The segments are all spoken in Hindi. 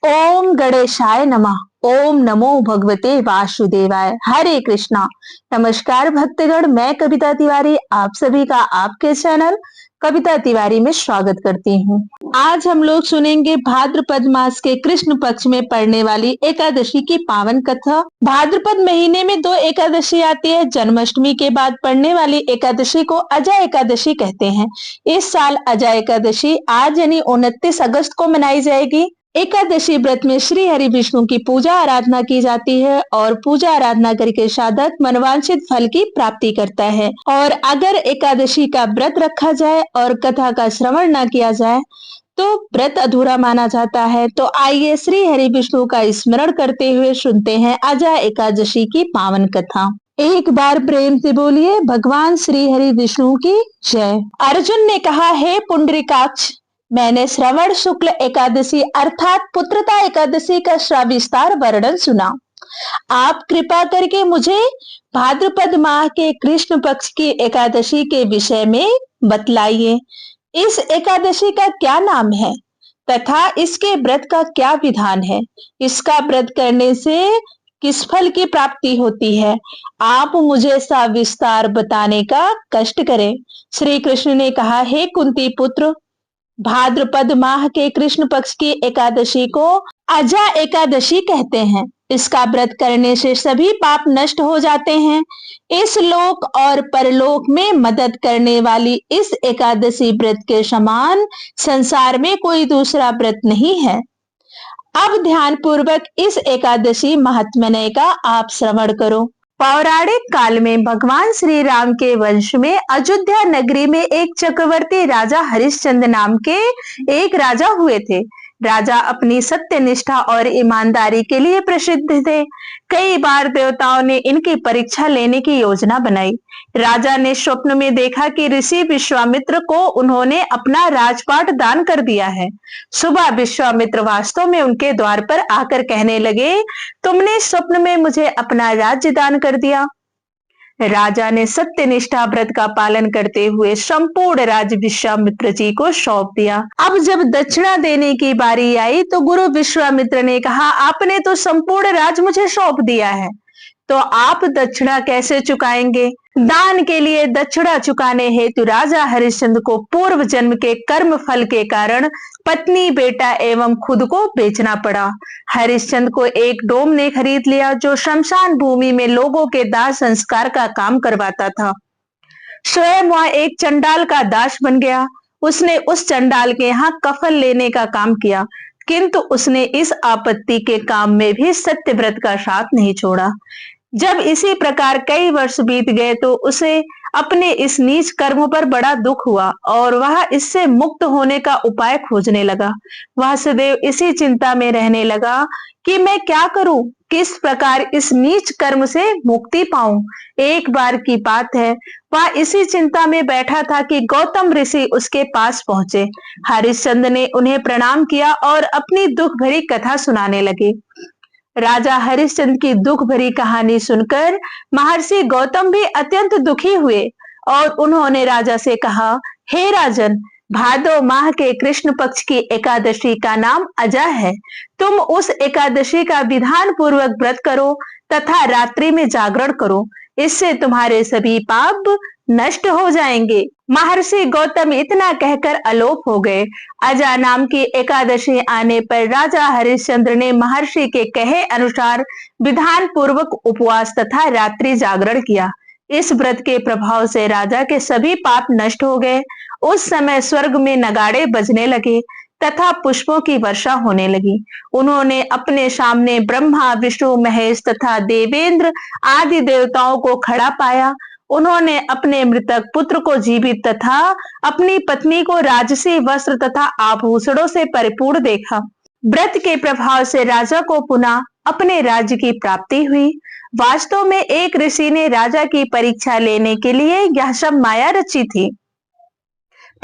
ओम गणेशाय नमः। ओम नमो भगवते वासुदेवाय। हरे कृष्णा। नमस्कार भक्तगण, मैं कविता तिवारी आप सभी का आपके चैनल कविता तिवारी में स्वागत करती हूँ। आज हम लोग सुनेंगे भाद्रपद मास के कृष्ण पक्ष में पड़ने वाली एकादशी की पावन कथा। भाद्रपद महीने में 2 एकादशी आती है। जन्माष्टमी के बाद पड़ने वाली एकादशी को अजय एकादशी कहते हैं। इस साल अजय एकादशी आज यानी 29 अगस्त को मनाई जाएगी। एकादशी व्रत में श्री हरि विष्णु की पूजा आराधना की जाती है और पूजा आराधना करके साधक मनवांछित फल की प्राप्ति करता है। और अगर एकादशी का व्रत रखा जाए और कथा का श्रवण न किया जाए तो व्रत अधूरा माना जाता है। तो आइए श्री हरि विष्णु का स्मरण करते हुए सुनते हैं अजय एकादशी की पावन कथा। एक बार प्रेम से बोलिए भगवान श्री हरि विष्णु की जय। अर्जुन ने कहा, हे पुंडरीकाक्ष, मैंने श्रवण शुक्ल एकादशी अर्थात पुत्रता एकादशी का सविस्तार वर्णन सुना। आप कृपा करके मुझे भाद्रपद माह के कृष्ण पक्ष की एकादशी के विषय में बतलाइए। इस एकादशी का क्या नाम है तथा इसके व्रत का क्या विधान है? इसका व्रत करने से किस फल की प्राप्ति होती है? आप मुझे सविस्तार बताने का कष्ट करें। श्री कृष्ण ने कहा, हे कुंती पुत्र, भाद्रपद माह के कृष्ण पक्ष की एकादशी को अजय एकादशी कहते हैं। इसका व्रत करने से सभी पाप नष्ट हो जाते हैं। इस लोक और परलोक में मदद करने वाली इस एकादशी व्रत के समान संसार में कोई दूसरा व्रत नहीं है। अब ध्यान पूर्वक इस एकादशी महात्म्य का आप श्रवण करो। पौराणिक काल में भगवान श्री राम के वंश में अयोध्या नगरी में एक चक्रवर्ती राजा हरिश्चंद्र नाम के एक राजा हुए थे। राजा अपनी सत्यनिष्ठा और ईमानदारी के लिए प्रसिद्ध थे। कई बार देवताओं ने इनकी परीक्षा लेने की योजना बनाई। राजा ने स्वप्न में देखा कि ऋषि विश्वामित्र को उन्होंने अपना राजपाट दान कर दिया है। सुबह विश्वामित्र वास्तव में उनके द्वार पर आकर कहने लगे, तुमने स्वप्न में मुझे अपना राज्य दान कर दिया। राजा ने सत्यनिष्ठा व्रत का पालन करते हुए संपूर्ण राज्य विश्वामित्र जी को सौंप दिया। अब जब दक्षिणा देने की बारी आई तो गुरु विश्वामित्र ने कहा, आपने तो संपूर्ण राज्य मुझे सौंप दिया है, तो आप दक्षिणा कैसे चुकाएंगे? दान के लिए दक्षिणा चुकाने हेतु राजा हरिश्चंद्र को पूर्व जन्म के कर्म फल के कारण पत्नी, बेटा एवं खुद को बेचना पड़ा। हरिश्चंद्र को एक डोम ने खरीद लिया जो शमशान भूमि में लोगों के दाह संस्कार का काम करवाता था। स्वयं वह एक चंडाल का दास बन गया। उसने उस चंडाल के यहाँ कफन लेने का काम किया, किंतु उसने इस आपत्ति के काम में भी सत्यव्रत का साथ नहीं छोड़ा। जब इसी प्रकार कई वर्ष बीत गए तो उसे अपने इस नीच कर्म पर बड़ा दुख हुआ और वह इससे मुक्त होने का उपाय खोजने लगा। वह सदैव इसी चिंता में रहने लगा कि मैं क्या करूं, किस प्रकार इस नीच कर्म से मुक्ति पाऊं। एक बार की बात है, वह इसी चिंता में बैठा था कि गौतम ऋषि उसके पास पहुंचे। हरिश्चंद्र ने उन्हें प्रणाम किया और अपनी दुख भरी कथा सुनाने लगे। राजा हरिश्चंद्र की दुख भरी कहानी सुनकर महर्षि गौतम भी अत्यंत दुखी हुए और उन्होंने राजा से कहा, हे राजन, भादो माह के कृष्ण पक्ष की एकादशी का नाम अजय है। तुम उस एकादशी का विधान पूर्वक व्रत करो तथा रात्रि में जागरण करो। इससे तुम्हारे सभी पाप नष्ट हो जाएंगे। महर्षि गौतम इतना कहकर अलोप हो गए। अजय नाम की एकादशी आने पर राजा हरिश्चंद्र ने महर्षि के कहे अनुसार विधान पूर्वक उपवास तथा रात्रि जागरण किया। इस व्रत के प्रभाव से राजा के सभी पाप नष्ट हो गए। उस समय स्वर्ग में नगाड़े बजने लगे तथा पुष्पों की वर्षा होने लगी। उन्होंने अपने सामने ब्रह्मा, विष्णु, महेश तथा देवेंद्र आदि देवताओं को खड़ा पाया। उन्होंने अपने मृतक पुत्र को जीवित तथा अपनी पत्नी को राजसी वस्त्र तथा आभूषणों से परिपूर्ण देखा। व्रत के प्रभाव से राजा को पुनः अपने राज्य की प्राप्ति हुई। वास्तव में एक ऋषि ने राजा की परीक्षा लेने के लिए यह सब माया रची थी।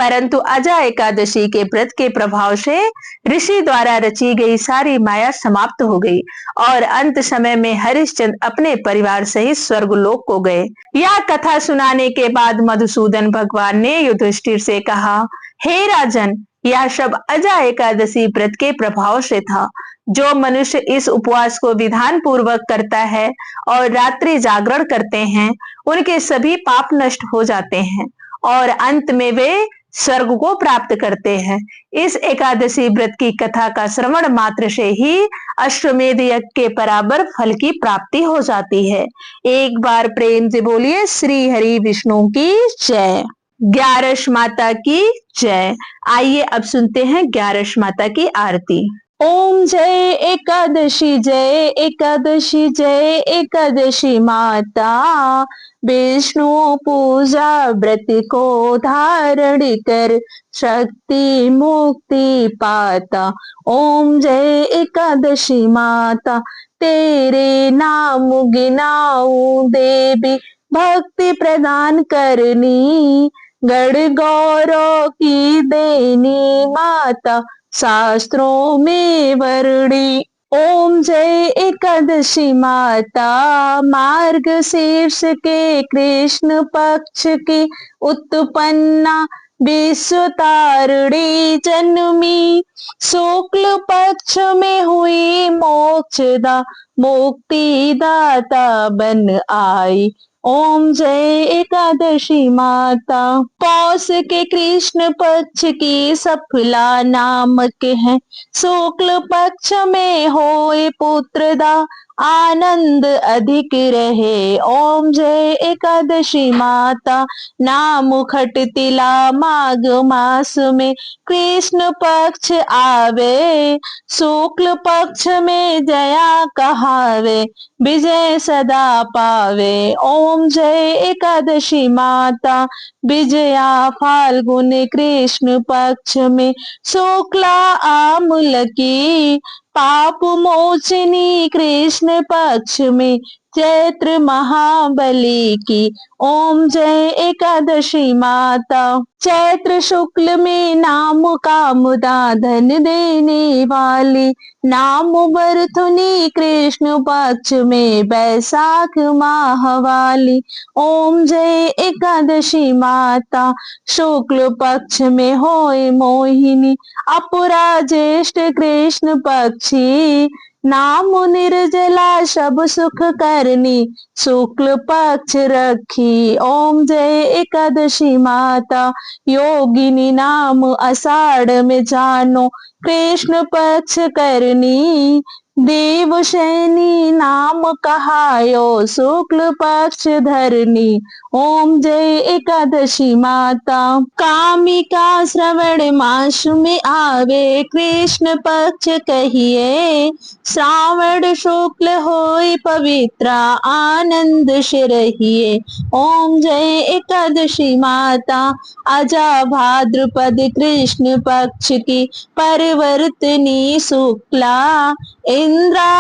परंतु अजा एकादशी के व्रत के प्रभाव से ऋषि द्वारा रची गई सारी माया समाप्त हो गई और अंत समय में हरिश्चंद्र अपने परिवार सहित स्वर्गलोक को गए। यह कथा सुनाने के बाद मधुसूदन भगवान ने युधिष्ठिर से कहा, हे राजन, यह सब अजा एकादशी व्रत के प्रभाव से था। जो मनुष्य इस उपवास को विधान पूर्वक करता है और रात्रि जागरण करते हैं, उनके सभी पाप नष्ट हो जाते हैं और अंत में वे स्वर्ग को प्राप्त करते हैं। इस एकादशी व्रत की कथा का श्रवण मात्र से ही अश्वमेध यज्ञ के बराबर फल की प्राप्ति हो जाती है। एक बार प्रेम से बोलिए श्री हरि विष्णु की जय। ग्यारश माता की जय। आइए अब सुनते हैं ग्यारश माता की आरती। ओम जय एकादशी जय एकादशी जय एकादशी माता, विष्णु पूजा व्रत को धारण कर शक्ति मुक्ति पाता। ओम जय एकादशी माता, तेरे नाम गिनाऊं देवी, भक्ति प्रदान करनी, गढ़ गौरव की देनी माता, शास्त्रों में वर्णी। ओम जय एकादशी माता, मार्ग शीर्ष के कृष्ण पक्ष की उत्पन्ना, विश्व तारिणी जन्मी, शुक्ल पक्ष में हुई मोक्षदा, मुक्ति दाता बन आई। ओम जय एकादशी माता, पौष के कृष्ण पक्ष की सफला नामक है, शुक्ल पक्ष में होए पुत्रदा, आनंद अधिक रहे। ओम जय एकादशी माता, नाम खटतिला माघ मास में कृष्ण पक्ष आवे, शुक्ल पक्ष में जया कहावे, विजय सदा पावे। ओम जय एकादशी माता, विजया फाल्गुन कृष्ण पक्ष में, शुक्ला आमूल की, पाप मोचनी कृष्ण पक्ष में, चैत्र महाबली की। ओम जय एकादशी माता, चैत्र शुक्ल में नाम का मुदा धन देने वाली, नाम बरथुनी कृष्ण पक्ष में, बैसाख माह वाली। ओम जय एकादशी माता, शुक्ल पक्ष में होए मोहिनी, अपरा ज्येष्ठ कृष्ण पक्षी, नाम निर्जला सब सुख करनी, शुक्ल पक्ष रखी। ओम जय एकादशी माता, योगिनी नाम आषाढ़ में जानो, कृष्ण पक्ष करनी, देवशैनी नाम कहायो, शुक्ल पक्ष धरनी। ओम जय एकादशी माता, कामिका श्रवण मास में आवे, कृष्ण पक्ष कहिए, श्रावण शुक्ल होय पवित्रा, आनंद से रहिए। ओम जय एकादशी माता, अजा भाद्रपद कृष्ण पक्ष की परिवर्तनी शुक्ला, इंद्रा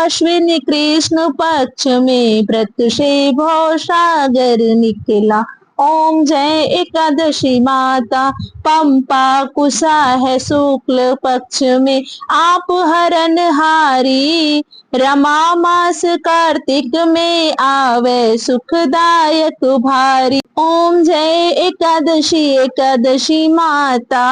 अश्विन कृष्ण पक्ष में, व्रत से भव सागर निकला। ओम जय एकादशी माता, पंपा कुशा है शुक्ल पक्ष में, आप हरन हारी, रमा मास कार्तिक में आवे, सुखदायक भारी। ओम जय एकादशी एकादशी माता,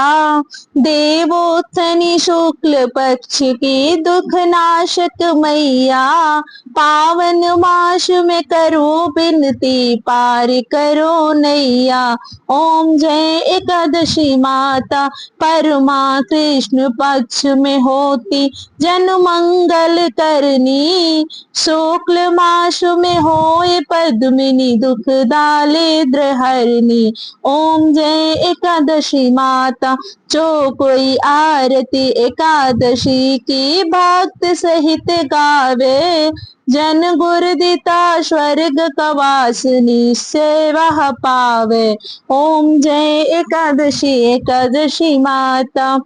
देवोत्थनी शुक्ल पक्ष की, दुख नाशक मैया, पावन मास में करो विनती, पार करो नैया। ओम जय एकादशी माता, परमा कृष्ण पक्ष में होती, जन मंगल करनी, शुक्ल मास में होए पद्मिनी, दुख दारिद्र हरनी। ओम जय एकादशी माता, जो कोई आरती एकादशी की भक्त सहित गावे, जन गुरुदिता स्वर्ग कवासनी, सेवा पावे। ओम जय एकादशी एकादशी माता,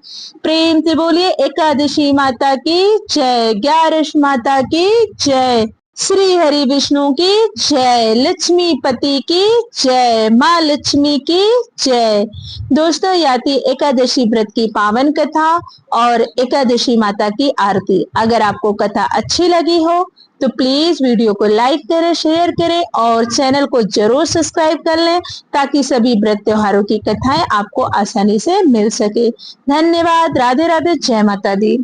प्रेम से बोलिए एकादशी माता की जय, ग्यारश माता की जय। श्री हरि विष्णु की जय, लक्ष्मी पति की जय, माँ लक्ष्मी की जय। दोस्तों, याती एकादशी व्रत की पावन कथा और एकादशी माता की आरती। अगर आपको कथा अच्छी लगी हो तो प्लीज वीडियो को लाइक करें, शेयर करें और चैनल को जरूर सब्सक्राइब कर लें ताकि सभी व्रत त्योहारों की कथाएं आपको आसानी से मिल सके। धन्यवाद। राधे राधे। जय माता दी।